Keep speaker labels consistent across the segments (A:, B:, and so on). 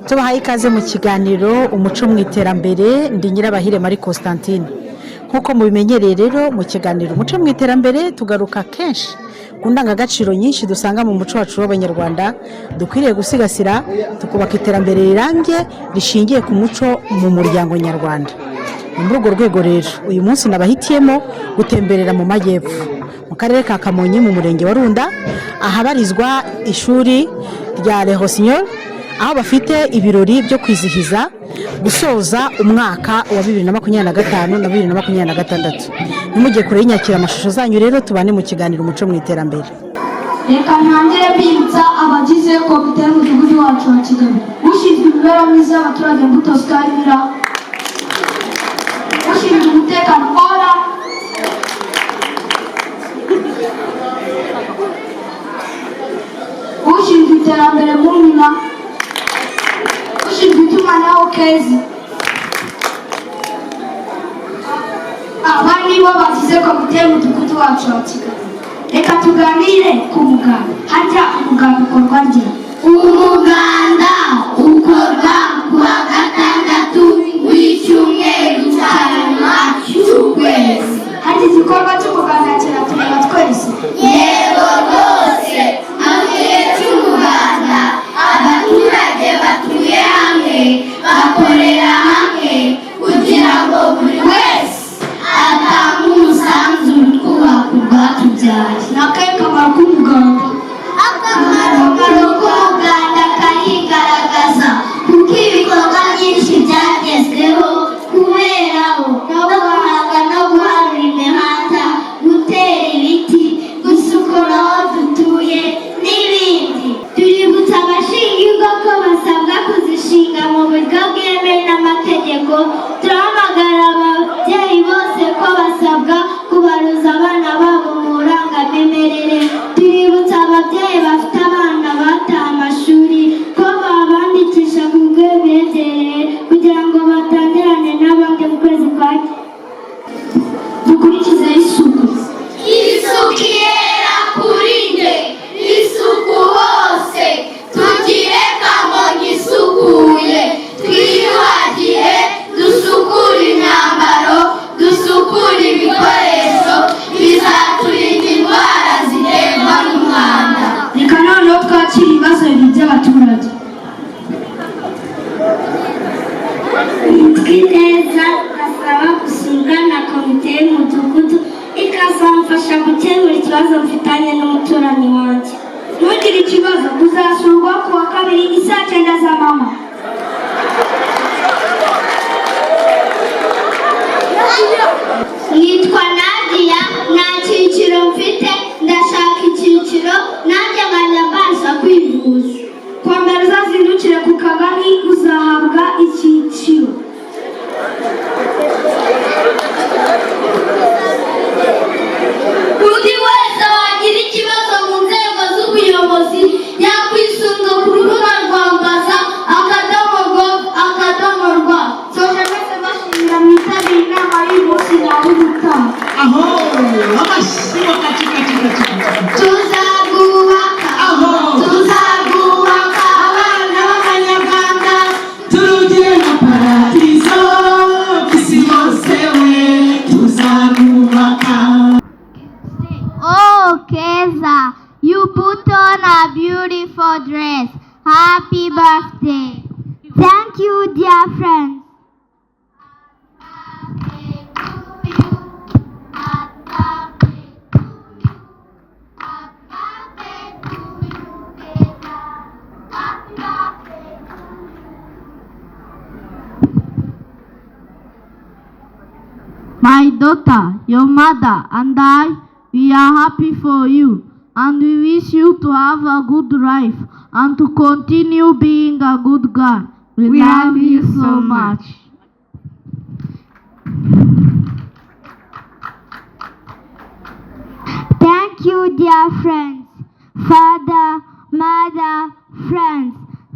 A: tubahaye ikaze mu kiganiro umuco mu iterambere. Ndi Nyirabahire Marie Constantine. Nk'uko mubimenyereye rero mu kiganiro umuco mu iterambere tugaruka kenshi ku ndangagaciro nyinshi dusanga mu muco wacu w'Abanyarwanda dukwiriye gusigasira tukubaka iterambere rirambye rishingiye ku muco mu muryango nyarwanda. Muri urwo rwego rero uyu munsi nabahitiyemo gutemberera mu majyepfo mu karere ka Kamonyi mu murenge wa Runda ahabarizwa ishuri rya Le Rossignol, aho bafite ibirori byo kwizihiza gusoza umwaka wa 2025 na 2026. Nimujye kure y'inyakira amashusho zanyu rero tubane mu kiganiro umuco mu iterambere.
B: Reka ntangire bibutsa abagize komite y'umudugudu wacu wa Kigali. Ushinzwe imibereho myiza y'abaturage Mbuto Skyira, ushinzwe umutekano Ora, ushinzwe iterambere Mumina, ushinzwe itumanaho Kezi. Aba nibo bagize komite y'umudugudu wacu wa Kigali. Reka tuganire ku muganda. Harya umuganda ukorwa rye? Umuganda ukorwa kuwa gatandatu w'icyumweru cya nyuma cy'ukwezi. Harya igikorwa cy'umuganda kiratureba twese? Yego rwose. Mu gihe cy'umuganda abaturage batuye hamwe bakorera hamwe kugira ngo buri wese atange umusanzu twubaka urwatubyaye. Ni akahe kamaro k'umuganda? Akamaro k'umuganda karigaragaza kuko ibikorwa byinshi byagezweho kuberaho no guhanga no guharura imihanda, gutera ibiti, gusukura aho dutuye n'ibindi. Tuributsa abashinga ingo ko basabwa kuzishinga mu buryo bwemewe n'amategeko. Turahamagarira ababyeyi bose ko basabwa kubaruza abana babo mu rangamimerere. Tuributsa ababyeyi bafite abana bataha amashuri ko babandikisha ku rwego begereye kugira ngo batangirane n'abandi mu kwezi kwa dukurikize isuku. Isuku ihera kuri nde, isuku hose. Tugire Kamonyi isukuye, twiyuhagire, dusukure imyambaro, dusukure ibikoresho bizaturinda indwara ziterwa n'umwanda. Reka noneho twakira ibibazo by'abaturage. Twineza asaba gusurwa na komite y'umudugudu ikazamfasha gukemura ikibazo mfitanye n'umuturanyi wanjye. Ntugire ikibazo, uzasurwa ku wa kabiri isaa 9 z'amanywa. Nitwa Nadia, nta cyiciro mfite, ndashaka icyiciro nanjye nkajya mbasha kwivuza. Kuwa mbere uzazindukire ku kagari uzahabwa icyiciro. Undi wese wagira ikibazo mu nzego z'ubuyobozi yakwisunga ku rubuga rwa Mbaza @gov.rw. Soje mwese bashimira mwitabira inama y'umunsi nawe ubutaha.
C: Aho amashyigo katika
B: Tuzagubaka abana b'Abanyarwanda,
C: turugire na paradizo kisi yose we tuzagubaka.
D: Oh, Keza, you put on a beautiful dress. Happy birthday. Thank you, dear friends.
E: My daughter, your mother and I, we are happy for you, and we wish you to have a good life and to continue being a good girl. We love you so much.
D: Thank you, dear friends, father, mother, friends.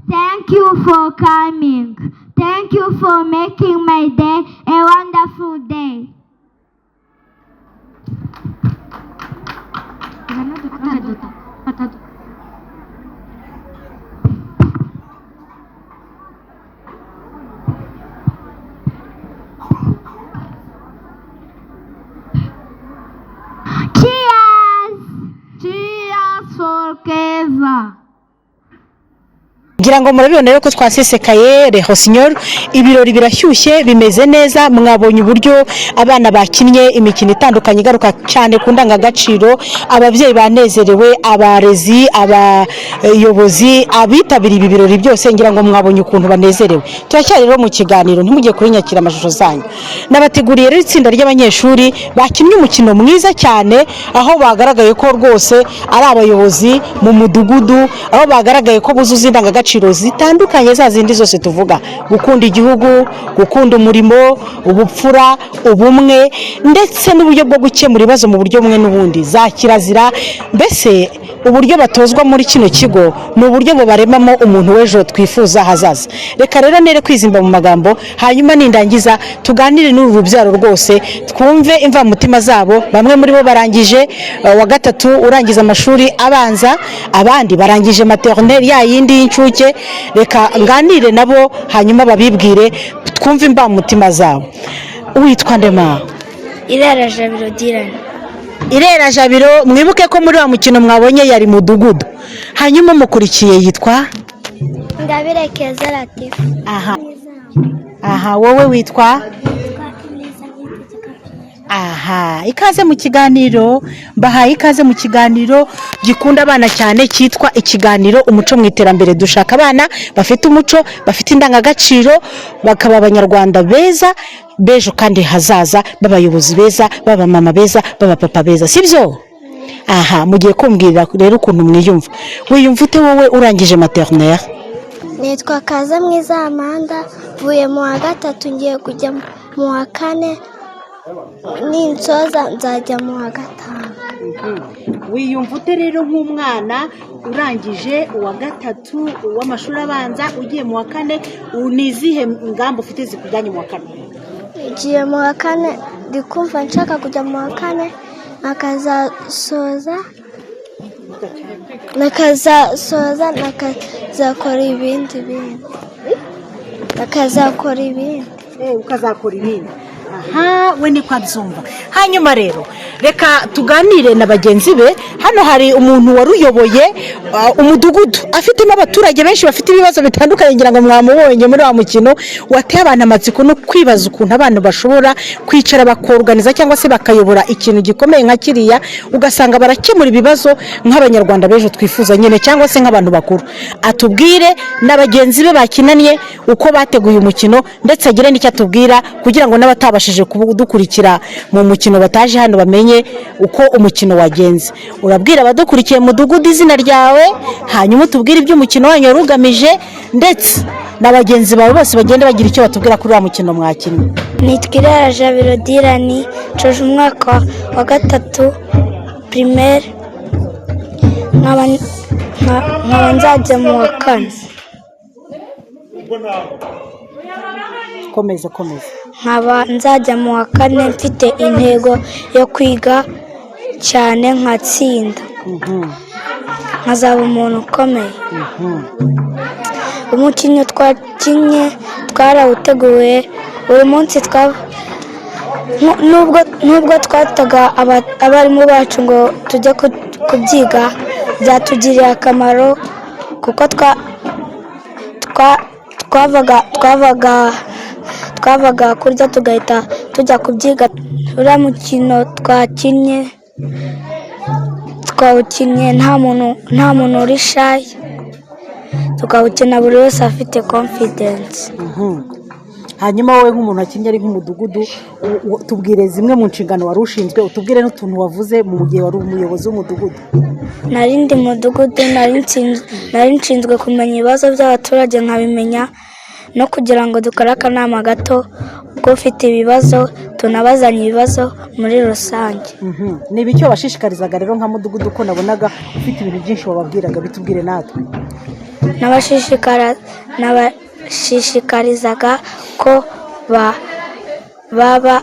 D: Thank you for coming. Thank you for making my day a wonderful day.
A: ngira ngo murabibona rero ko twasesekaye Rehosignol ibirori birashyushye bimeze neza mwabonye uburyo abana bakinnye imikino itandukanye igaruka cyane ku ndangagaciro ababyeyi banezerewe abarezi abayobozi abitabiriye ibi birori byose ngira ngo mwabonye ukuntu banezerewe turacyari rero mu kiganiro ntimujye kuri nyakira amashusho zanyu nabateguriye rero itsinda ry'abanyeshuri bakinnye umukino mwiza cyane aho bagaragaye ko rwose ari abayobozi mu mudugudu aho bagaragaye ko buzuza indangagaciro zitandukanye za zindi zose tuvuga gukunda igihugu gukunda umurimo ubupfura ubumwe ndetse n'uburyo bwo gukemura ibibazo mu buryo bumwe n'ubundi za kirazira mbese uburyo batozwa muri kino kigo ni uburyo bubaremamo umuntu w'ejo twifuza hazaza reka rero nere kwizimba mu magambo hanyuma nindangiza tuganire n'uru rubyaro rwose twumve imvamutima zabo bamwe muri bo barangije wa gatatu urangiza amashuri abanza abandi barangije maternelle ya yindi y'incuke reka nganire nabo hanyuma babibwire twumve imvamutima zabo witwa ndema
B: Irera Jabiro Dirane.
A: Irera Jabiro mwibuke ko muri wa mukino mwabonye yari mudugudu hanyuma mukurikiye yitwa
B: Ngabire Keza Latifu.
A: aha wowe witwa ikaze mu kiganiro mbahaye ikaze mu kiganiro gikunda abana cyane cyitwa ikiganiro umuco mu iterambere dushaka abana bafite umuco bafite indangagaciro bakaba abanyarwanda beza bejo kandi hazaza b'abayobozi beza baba mama beza baba papa beza sibyo mugiye kumbwira rero ukuntu mwiyumva wiyumva ute wowe urangije maternelle
B: Nitwa Kaza Mwiza Amanda vuye mu wa gatatu ngiye kujya mu wa kane ninsoza nzajya mu wa gatanu.
A: wiyumva ute rero nk'umwana urangije uwa gatatu w'amashuri abanza ugiye mu wa kane unizihe ngamba ufite zikujyanye mu wa kane
B: Ngiye mu wa kane ndikumva nshaka kujya mu wa kane nakazasoza nakazakora ibindi
A: ukazakora ibindi we niko abyumva hanyuma rero reka tuganire na bagenzi be hano hari umuntu wari uyoboye umudugudu afitemo abaturage benshi bafite ibibazo bitandukanye ngira ngo mwamubonye muri wa mukino wateye abantu amatsiko no kwibaza ukuntu abantu bashobora kwicara bakorganiza cyangwa se bakayobora ikintu gikomeye nka kiriya ugasanga barakemura ibibazo nk'abanyarwanda bejo twifuza nyine cyangwa se nk'abantu bakuru atubwire na bagenzi be bakinaniye uko bateguye umukino ndetse agire n'icyo atubwira kugira ngo n'abatabashije kudukurikira mu mukino bataje hano bamenye uko umukino wagenze urabwira abadukurikiye mudugudu izina ryawe hanyuma utubwire iby'umukino wanyu wari ugamije ndetse na bagenzi bawe bose bagenda bagira icyo batubwira kuri wa mukino mwakinnye
B: Nitwa Irera Jabiro Dirane coje umwaka wa gatatu primaire nkaba nzajya mu wa kane
A: komeza
B: nkaba nzajya mu wa kane mfite intego yo kwiga cyane nkatsinda nkazaba umuntu ukomeye umukino twakinnye twarawuteguye buri munsi nubwo twataga abarimu bacu ngo tujye kubyiga byatugiriye akamaro kuko twavaga kurya tugahita tujya kubyiga uriya mukino twawukinnye nta muntu uri shy tukawukina buri wese afite confidence
A: hanyuma wowe nk'umuntu wakinnye ari nk'umudugudu tubwire zimwe mu nshingano wari ushinzwe utubwire n'utuntu wavuze mu gihe wari umuyobozi w'umudugudu
B: narindi mudugudu nari nshinzwe kumenya ibibazo by'abaturage nkabimenya no kugira ngo dukore akanama gato ko ufite ibibazo tunabazanye ibibazo muri rusange
A: ni ibiki wabashishikarizaga rero nka mudugudu ko nabonaga ufite ibintu byinshi wababwiraga bitubwire natwe
B: nabashishikarizaga ko baba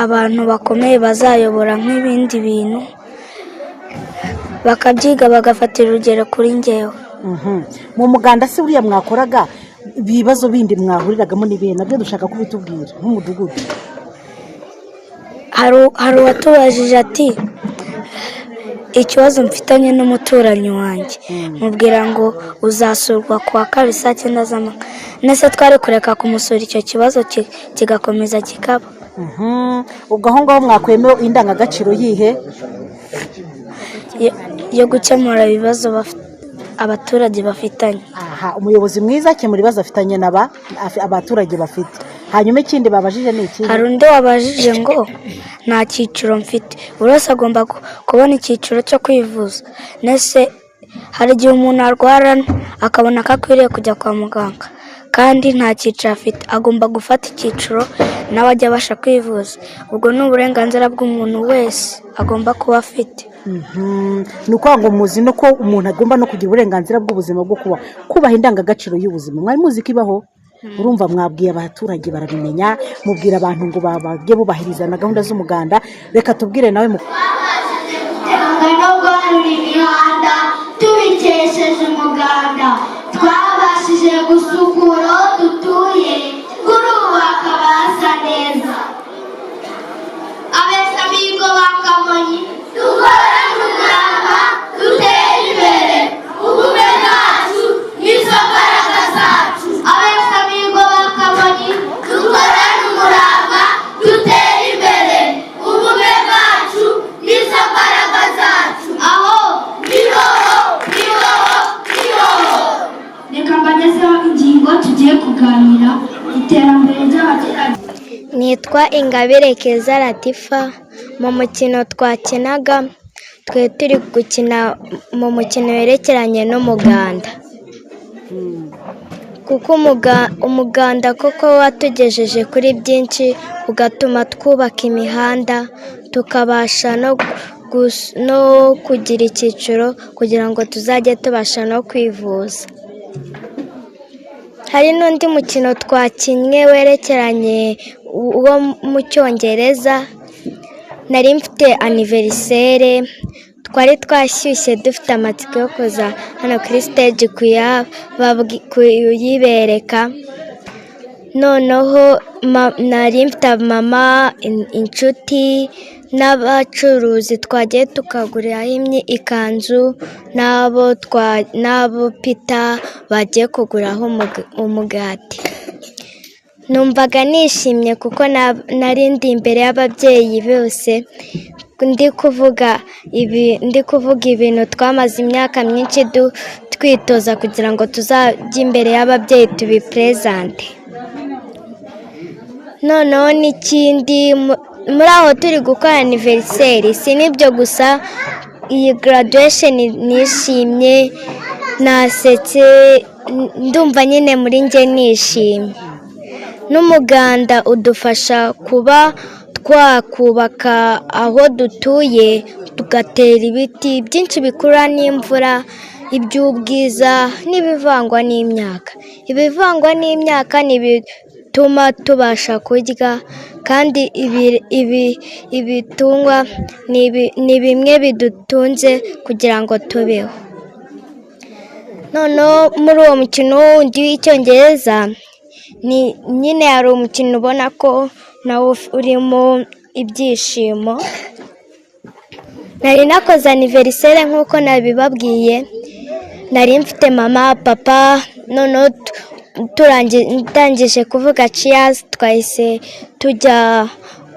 B: abantu bakomeye bazayobora nk'ibindi bintu bakabyiga bagafatira urugero kuri njyewe
A: mu muganda se buriya mwakoraga ibibazo bindi mwahuriragamo n'ibihe nabyo dushaka kubitubwira nk'umudugudu
B: hari uwatubajije ati ikibazo mfitanye n'umuturanyi wanjye mubwira ngo uzasurwa ku wa kabiri saa 9 z'amanywa nese twari kureka kumusura icyo kibazo kigakomeza kikaba.
A: ubwo aho ngaho mwakwemewe indangagaciro yihe
B: yo gukemura ibibazo abaturage bafitanye.
A: umuyobozi mwiza akemura ibibazo afitanye abaturage bafite. hanyuma ikindi babajije ni iki?
B: Hari undi wabajije ngo nta cyiciro mfite, buri wese agomba kubona icyiciro cyo kwivuza. Nese hari igihe umuntu arwara akabona ko akwiriye kujya kwa muganga kandi nta cyiciro afite, agomba gufata icyiciro nawe ajya abasha kwivuza. ubwo ni uburenganzira bw'umuntu wese agomba kuba afite.
A: ni ukuvuga ngo muzi no ko umuntu agomba no kugira uburenganzira bw'ubuzima bwo kubaha indangagaciro y'ubuzima. mwari muzi ko ibaho? urumva mwabwiye abaturage barabimenya, mubwira abantu ngo bajye bubahiriza na gahunda z'umuganda. reka tubwire nawe
D: no guharura imihanda tubikesheje umuganda, twabashije gusukura aho dutuye kuri ubu hakaba hasa neza. abesa amigo ba Kamonyi dukora n'umurava dutera imbere, ubumwe bwacu nizo mbaraga zacu. abesa amigo ba Kamonyi dukora n'umurava dutera imbere, ubumwe bwacu nizo mbaraga zacu. aho nihoho nihoho nihoho.
B: Reka mbagezeho ingingo tugiye kuganira iterambere ry'abaturage.
D: Nitwa Ingabire Keza Latifa. mu mukino twakinaga turi gukina mu mukino werekeranye n'umuganda, kuko umuganda koko watugejeje kuri byinshi, ugatuma twubaka imihanda tukabasha no kugira icyiciro kugira ngo tuzajye tubasha no kwivuza. hari n'undi mukino twakinnye werekeranye wo mu Cyongereza. nari mfite aniverisere, twari twashyushye dufite amatsiko yo kuza hano kuri stage kuyibereka. noneho nari mfite mama, inshuti n'abacuruzi twagiye tukaguriraho ikanzu, n'abo pita bagiye kuguraho umugati. numvaga nishimye kuko nari ndi imbere y'ababyeyi bose ndi kuvuga ibintu twamaze imyaka myinshi twitoza kugira ngo tuzajye imbere y'ababyeyi tubipresente. noneho n'ikindi, muri aho turi gukora aniveriseri, si n'ibyo gusa, iyi graduation nishimye, nasetse, ndumva nyine muri njye nishimye. n'umuganda udufasha kuba twakubaka aho dutuye, tugatera ibiti byinshi bikurura n'imvura, iby'ubwiza n'ibivangwa n'imyaka. ibivangwa n'imyaka bituma tubasha kurya, kandi ibitungwa ni bimwe bidutunze kugira ngo tubeho. noneho muri uwo mukino wundi w'icyongereza, nyine hari umukino ubona ko nawo urimo ibyishimo. nari nakoze aniverisere nk'uko nabibabwiye, nari mfite mama, papa. noneho turangije kuvuga cheers, twahise tujya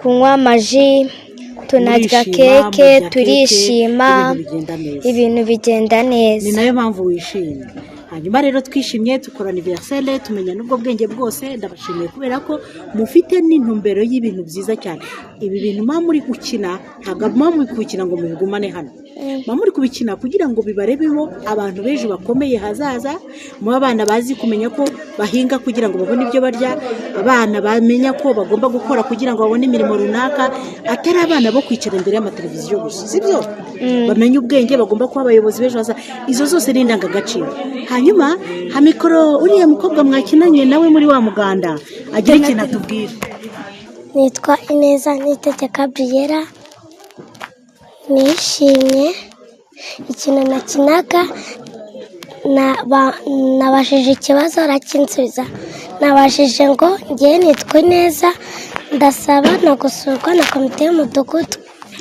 D: kunywa amaji, tunarya keke, turishima, ibintu bigenda neza.
A: ni nayo mpamvu wishimye. hanyuma rero twishimye, dukora aniverisere, tumenya n'ubwo bwenge bwose. ndabashimiye kubera ko mufite n'intumbero y'ibintu byiza cyane. ibi bintu muba muri gukina ntabwo muba muri kubikina ngo mubigumane hano, muba muri kubikina kugira ngo bibarebeho abantu b'ejo bakomeye hazaza. muba abana bazi kumenya ko bahinga kugira ngo babone ibyo barya, abana bamenya ko bagomba gukora kugira ngo babone imirimo runaka, atari abana bo kwicara imbere y'amateleviziyo gusa, sibyo? bamenye ubwenge, bagomba kuba abayobozi b'ejo hazaza. izo zose ni indangagaciro. hanyuma hamikoro uriya mukobwa mwakinanye nawe muri wa muganda agira ikintu atubwira.
B: Nitwa Ineza Niyitegeka Briella. nishimye, ikintu nakinaga nabashije ikibazo arakinsubiza. nabashije ngo ngiye nitwe neza, ndasaba no gusurwa na komite y'umudugudu.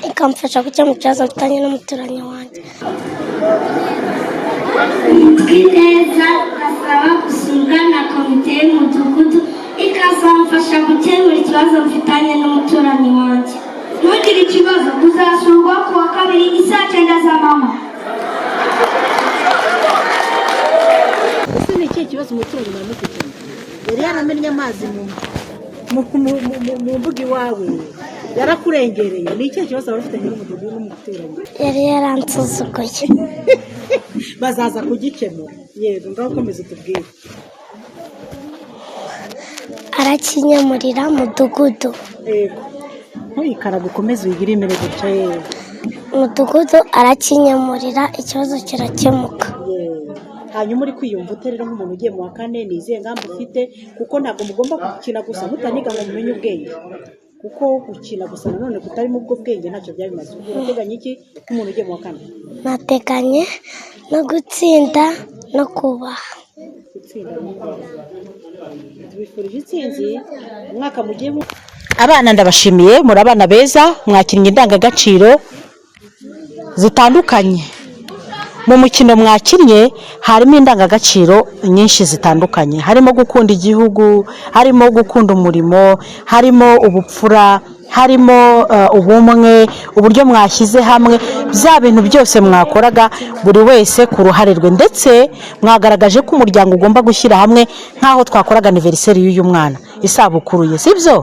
B: ikamfasha gukemura ikibazo mfitanye n'umuturanyi wanjye. Neza asaba gusurwa na komite y'umudugudu ikazamfasha gukemura ikibazo mfitanye n'umuturanyi wanjye. Ntugire ikibazo, uzasurwa ku wa kabiri saa 9 z'amanywa.
A: ese ni ikihe kibazo umuturanyi wawe mufite? Yari yaramennye amazi mu mbuga iwawe, yarakurengereye. Ni ikihe kibazo wari ufite n'umudugudu n'umuturanyi?
B: Yari yaransuzuguye.
A: Bazaza kugikemura. Yego, ngaho komeza utubwire.
B: Arakinyamurira mudugudu.
A: Yego, ntuyikarabe ukomeze uyigire imbere gutya. Yewe
B: Mudugudu arakinyamurira, ikibazo kirakemuka.
A: hanyuma uri kwiyumva ute rero nk'umuntu ugiye mu wa kane? Ni izihe ngamba ufite? Kuko ntabwo mugomba gukina gusa mutaniga ngo mumenye ubwenge, kuko gukina gusa nanone kutarimo ubwo bwenge ntacyo byabimaze. Urateganya iki nk'umuntu ugiye mu wa kane?
B: Nateganye no gutsinda no kubaha.
A: Tubifurije intsinzi umwaka mugiye. Abana ndabashimiye, muri abana beza, mwakinnye indangagaciro zitandukanye. Mu mukino mwakinnye harimo indangagaciro nyinshi zitandukanye, harimo gukunda igihugu, harimo gukunda umurimo, harimo ubupfura, harimo ubumwe, uburyo mwashyize hamwe, bya bintu byose mwakoraga buri wese ku ruhare rwe, ndetse mwagaragaje ko umuryango ugomba gushyira hamwe nk'aho twakoraga anniversaire y'uyu mwana, isabukuru ye, sibyo?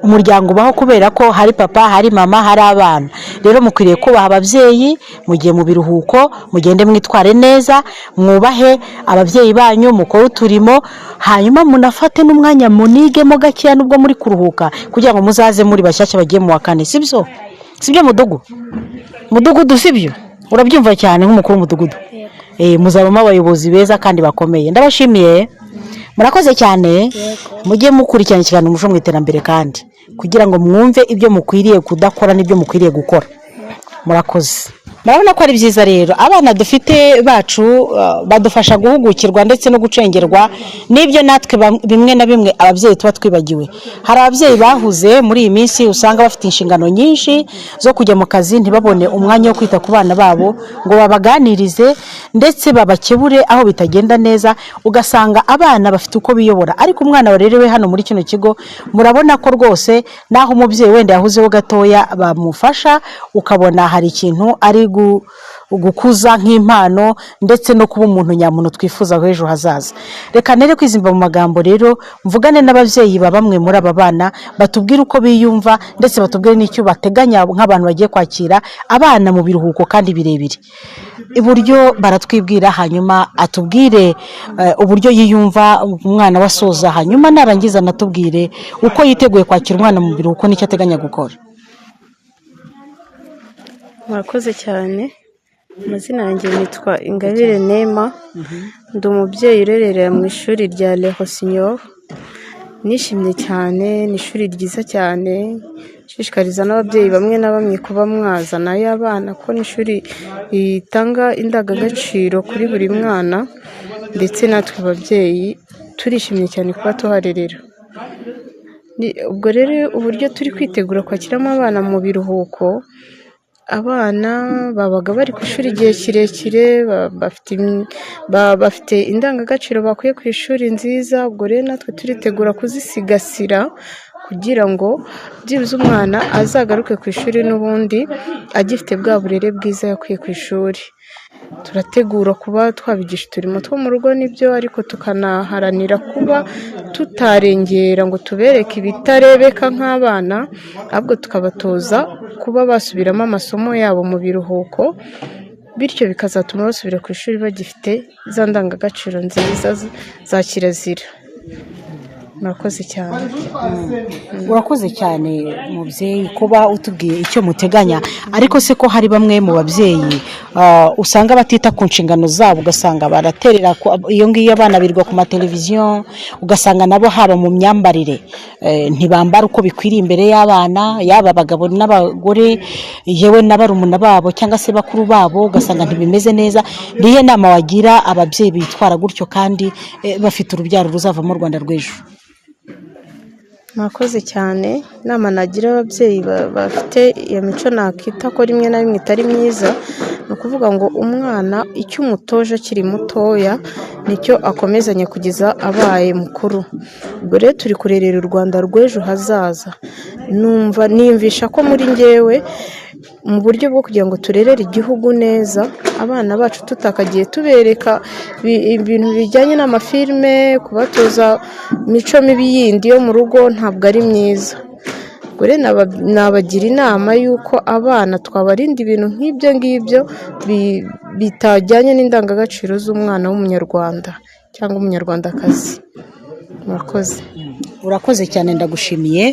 A: Umuryango ubaho kubera ko hari papa, hari mama, hari abana. Rero mukwiriye kubaha ababyeyi, mugiye mu biruhuko, mugende mwitware neza, mwubahe ababyeyi banyu, mukore uturimo, hanyuma munafate n'umwanya munigemo gakeya nubwo muri kuruhuka, kugira ngo muzaze muri bashyashya bagiye mu wa kane, sibyo? Sibyo mudugudu, sibyo? Urabyumva cyane nk'umukuru w'umudugudu. Muzabamo abayobozi beza kandi bakomeye. Ndabashimiye, murakoze cyane. Mujye mukurikirana ikiganiro Umuco mu Iterambere, kandi kugira ngo mwumve ibyo mukwiriye kudakora n'ibyo mukwiriye gukora. Murakoze. Murabona ko ari byiza rero, abana dufite bacu badufasha guhugukirwa ndetse no gucengerwa n'ibyo natwe bimwe na bimwe ababyeyi tuba twibagiwe. Hari ababyeyi bahuze muri iyi minsi, usanga bafite inshingano nyinshi zo kujya mu kazi, ntibabone umwanya wo kwita ku bana babo ngo babaganirize ndetse babakebure aho bitagenda neza, ugasanga abana bafite uko biyobora. Ariko umwana warerewe hano muri kino kigo, murabona ko rwose naho umubyeyi wenda yahuzeho gatoya bamufasha, ukabona hari ikintu ari gukuza nk'impano ndetse no kuba umuntu nyamuntu twifuza ejo hazaza. Reka nere kwizimba mu magambo rero, mvugane n'ababyeyi ba bamwe muri aba bana, batubwire uko biyumva ndetse batubwire n'icyo bateganya nk'abantu bagiye kwakira abana mu biruhuko kandi birebire. Iburyo baratwibwira, hanyuma atubwire uburyo yiyumva umwana wasoza, hanyuma narangiza natubwire uko yiteguye kwakira umwana mu biruhuko n'icyo ateganya gukora.
F: Murakoze cyane. Amazina yanjye nitwa Ingabire Nema, ndi umubyeyi urerera mu ishuri rya Le Rossignol. Nishimye cyane, ni ishuri ryiza cyane, nshishikariza n'ababyeyi bamwe na bamwe kuba mwazanayo abana, ko ni ishuri ritanga indangagaciro kuri buri mwana, ndetse natwe ababyeyi turishimye cyane kuba tuharerera. Ubwo rero uburyo turi kwitegura kwakiramo abana mu biruhuko, abana babaga bari ku ishuri igihe kirekire, bafite indangagaciro bakuye ku ishuri nziza. Ubwo rero natwe turitegura kuzisigasira kugira ngo byibuze umwana azagaruke ku ishuri n'ubundi agifite bwa burere bwiza yakuye ku ishuri. Turategura kuba twabigisha uturimo two mu rugo nibyo, ariko tukanaharanira kuba tutarengera ngo tubereke ibitarebeka nk'abana, ahubwo tukabatoza kuba basubiramo amasomo yabo mu biruhuko, bityo bikazatuma basubira ku ishuri bagifite za ndangagaciro nziza za kirazira. Murakoze cyane.
A: Urakoze cyane mubyeyi kuba utubwiye icyo muteganya, ariko se ko hari bamwe mu babyeyi usanga batita ku nshingano zabo, ugasanga baraterera iyo ngiyo abana birirwa ku mateleviziyo, ugasanga nabo haba mu myambarire ntibambara uko bikwiriye imbere y'abana, yaba abagabo n'abagore, yewe n'abarumuna babo cyangwa se bakuru babo, ugasanga ntibimeze neza. Niyo nama wagira ababyeyi bitwara gutyo kandi bafite urubyaro ruzava mu Rwanda rw'ejo?
F: mwakoze cyane. Inama nagira ababyeyi bafite iyo mico nakita ko rimwe na rimwe itari myiza, ni ukuvuga ngo umwana icyo umutoje akiri mutoya nicyo akomezanya kugeza abaye mukuru. Ubwo rero turi kurerera u Rwanda rw'ejo hazaza. Niyumvisha ko muri njyewe mu buryo bwo kugira ngo turerere igihugu neza, abana bacu tutakagiye tubereka ibintu bijyanye n'amafilime, kubatoza imico mibi yindi yo mu rugo ntabwo ari myiza. Ubwo rero nabagira inama y'uko abana twabarinda ibintu nk'ibyo ngibyo bitajyanye n'indangagaciro z'umwana w'umunyarwanda cyangwa umunyarwandakazi. Murakoze.
A: Urakoze cyane, ndagushimiye.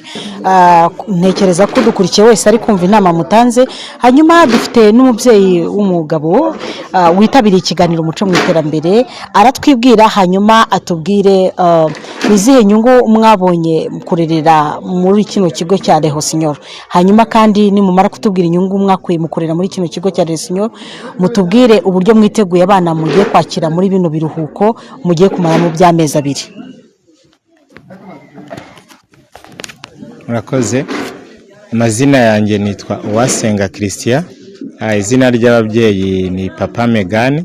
A: Ntekereza ko dukurikiye wese ari kumva inama mutanze. Hanyuma dufite n'umubyeyi w'umugabo witabiriye ikiganiro umuco mu iterambere, aratwibwira hanyuma atubwire izihe nyungu mwabonye kurerera muri kino kigo cya Le Rossignol. Hanyuma kandi nimumara kutubwira inyungu mwakuye mu kurera muri kino kigo cya Le Rossignol, mutubwire uburyo mwiteguye abana mugiye kwakira muri bino biruhuko mugiye kumara mu by'amezi 2.
G: Murakoze. Amazina yanjye nitwa Uwasenga Christian. Izina ry'ababyeyi ni Papa Megan.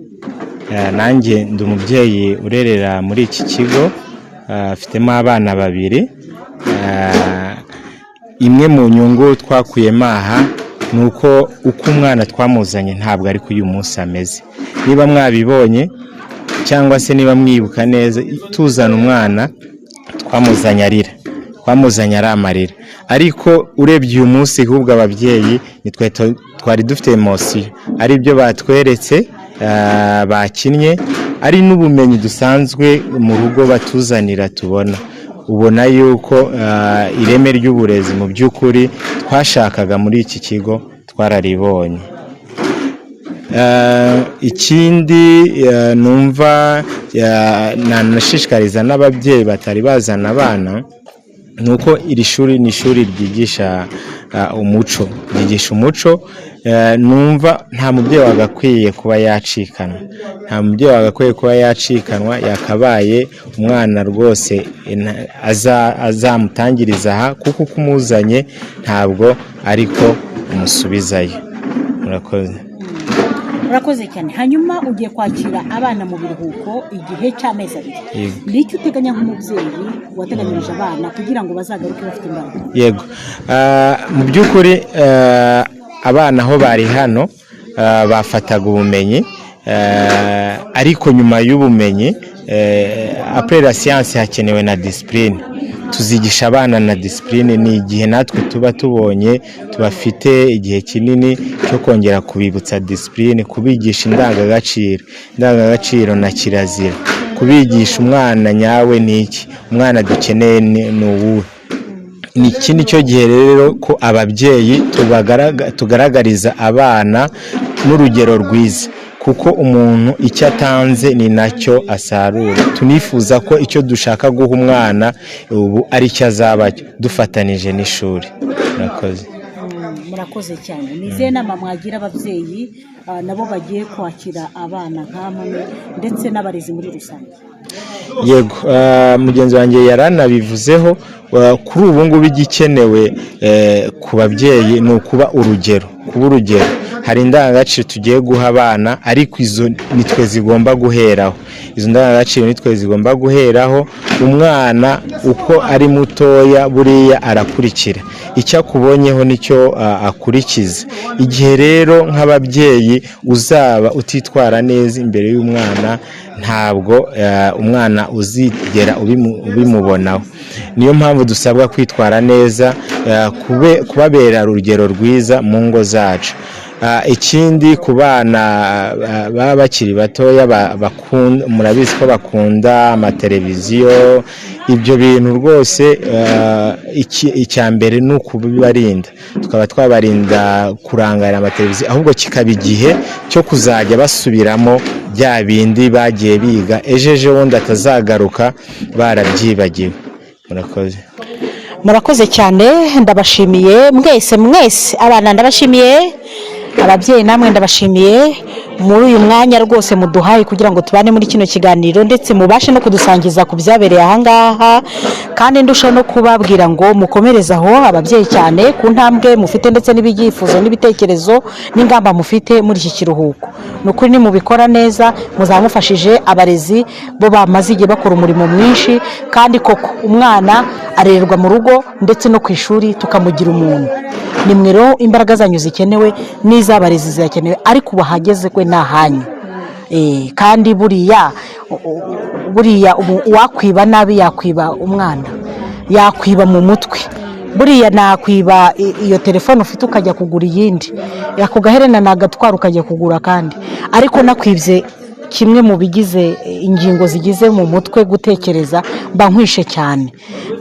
G: Nanjye ndi umubyeyi urerera muri iki kigo. Afitemo abana 2. Imwe mu nyungu twakuyemo aha nuko uko umwana twamuzanye ntabwo ari uyu munsi ameze. Niba mwabibonye cyangwa se niba mwibuka neza, tuzana umwana twamuzanye arira, twamuzanye ari amarira, ariko urebye uyu munsi ahubwo ababyeyi nitwe twari dufite emotion, ari byo batweretse, bakinnye, ari n'ubumenyi dusanzwe mu rugo batuzanira. Ubona yuko ireme ry'uburezi mu by'ukuri twashakaga muri iki kigo twararibonye. Ikindi numva nanashishikariza n'ababyeyi batari bazana abana, nuko iri shuri ni ishuri ryigisha umuco, ryigisha umuco. Numva nta mubyeyi wagakwiye kuba yacikanwa, nta mubyeyi wagakwiye kuba yacikanwa, yakabaye umwana rwose azamutangiriza aha, kuko kumuzanye ntabwo ariko umusubizayo.
A: Murakoze cyane. Hanyuma ugiye kwakira abana mu biruhuko igihe cy'amezi 2. Nicyo uteganya nk'umubyeyi wateganyirije abana kugira ngo bazagaruke bafite imbaraga?
G: Yego, mu by'ukuri abana aho bari hano bafataga ubumenyi, ariko nyuma y'ubumenyi après la science hakenewe na discipline. Tuzigisha abana na discipline. Ni igihe natwe tuba tubonye tubafite igihe kinini cyo kongera kubibutsa discipline, kubigisha indangagaciro na kirazira, kubigisha umwana nyawe n'iki umwana dukeneye ni uwuhe. Ni ikindi cyo gihe rero ko ababyeyi tugaragariza abana n'urugero rwiza, kuko umuntu icyo atanze ni nacyo asarura. Tunifuza ko icyo dushaka guha umwana ubu ari cyo azaba dufatanije n'ishuri.
A: Murakoze cyane. Nize nama mwagira ababyeyi nabo bagiye kwakira abana nk'amwe ndetse n'abarezi muri rusange?
G: Yego, mugenzi wanjye yaranabivuzeho. Kuri ubu ngubu igikenewe ku babyeyi ni ukuba urugero, kuba urugero. Hari indangagaciro tugiye guha abana, ariko izo nitwe zigomba guheraho. Izo ndangagaciro nitwe zigomba guheraho. Umwana uko ari mutoya buriya arakurikira, icyo akubonyeho nicyo akurikiza. Igihe rero nk'ababyeyi uzaba utitwara neza imbere y'umwana, ntabwo umwana uzigera ubimubonaho. Niyo mpamvu dusabwa kwitwara neza, kubabera urugero rwiza mu ngo zacu. Ikindi ku bana baba bakiri batoya, murabizi ko bakunda amateleviziyo, ibyo bintu rwose. Icya mbere ni ukubibarinda, tukaba twabarinda kurangarira amateleviziyo, ahubwo kikaba igihe cyo kuzajya basubiramo bya bindi bagiye biga, ejo bundi atazagaruka barabyibagiwe.
A: Murakoze cyane, ndabashimiye mwese abana, ndabashimiye ababyeyi, namwe ndabashimiye muri uyu mwanya rwose muduhaye kugira ngo tubane muri kino kiganiro, ndetse mubashe no kudusangiza ku byabereye aha ngaha kandi ndushaho no kubabwira ngo mukomereze aho ababyeyi cyane ku ntambwe mufite ndetse n'ibyifuzo n'ibitekerezo n'ingamba mufite muri iki kiruhuko. Ni ukuri nimubikora neza muzamufashije abarezi bo bamaze igihe bakora umurimo mwinshi, kandi koko umwana arererwa mu rugo ndetse no ku ishuri tukamugira umuntu. Nimwe rero imbaraga zanyu zikenewe n'iz'abarezi zirakenewe, ariko ubu hageze kwe ni ahanyu. Kandi buriya uwakwiba nabi yakwiba umwana, yakwiba mu mutwe. Buriya nakwiba iyo telefone ufite ukajya kugura iyindi, ako gaherena nagatwara ukajya kugura kandi, ariko nakwibye kimwe mu bigize ingingo zigize mu mutwe gutekereza, mba nkwishe cyane,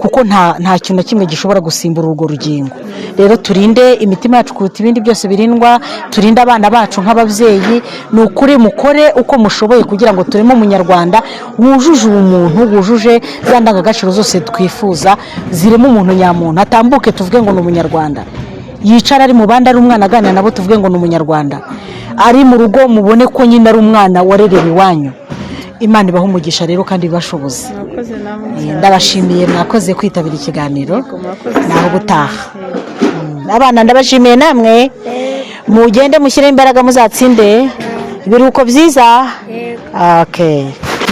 A: kuko nta kintu kimwe gishobora gusimbura urwo rugingo. Rero turinde imitima yacu kuruta ibindi byose birindwa, turinde abana bacu nk'ababyeyi. Ni ukuri mukore uko mushoboye kugira ngo tureme umunyarwanda wujuje ubumuntu, wujuje za ndangagaciro zose twifuza, zirimo umuntu nyamuntu. Atambuke tuvuge ngo ni umunyarwanda, yicara ari mu bandi ari umwana aganira nabo tuvuge ngo ni umunyarwanda, ari mu rugo mubone ko nyine ari umwana warerewe iwanyu. Imana ibaha umugisha rero kandi ibashoboze. Ndabashimiye mwakoze kwitabira ikiganiro, naho gutaha. Abana ndabashimiye, namwe mugende mushyire imbaraga muzatsinde ibiruhuko byiza.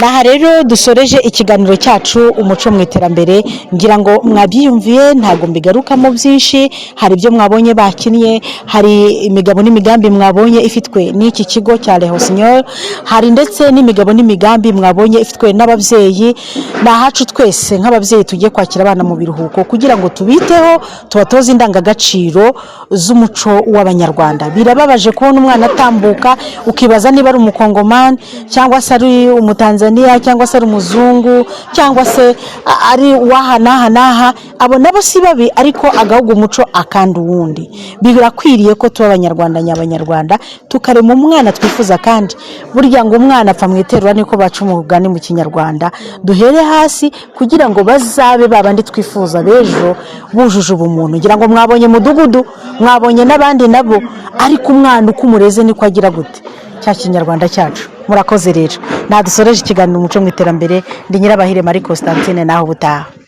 A: Naha rero dusoreje ikiganiro cyacu umuco mu iterambere. Ngira ngo mwabyiyumviye, ntabwo mbigarukamo byinshi. Hari ibyo mwabonye bakinnye, hari imigabo n'imigambi mwabonye ifitwe n'iki kigo cya Le Rossignol, hari ndetse n'imigabo n'imigambi mwabonye ifitwe n'ababyeyi. Nahacu twese nk'ababyeyi tugiye kwakira abana mu biruhuko kugira ngo tubiteho, tubatoze indangagaciro z'umuco w'Abanyarwanda. Birababaje kubona umwana atambuka ukibaza niba ari umukongomani cyangwa se ari umutanzaniya cyangwa se ari umuzungu cyangwa se ari wahanaha. Abo nabo si babi, ariko agahugu umuco akandi uwundi. Birakwiriye ko tuba Abanyarwanda nyabanyarwanda, tukarema umwana twifuza. Kandi burya ngo umwana apfa mu iterura, niko baca umugani mu Kinyarwanda. Duhere hasi kugira ngo bazabe babandi twifuza bejo bujuje ubumuntu. Ngira ngo mwabonye mudugudu, mwabonye n'abandi nabo, ariko umwana uko umureze niko agira gute cya Kinyarwanda cyacu. Murakoze rero, nadusoreje ikiganiro umuco mu iterambere. Ndi Nyirabahire Marie Constantine, naho butaha.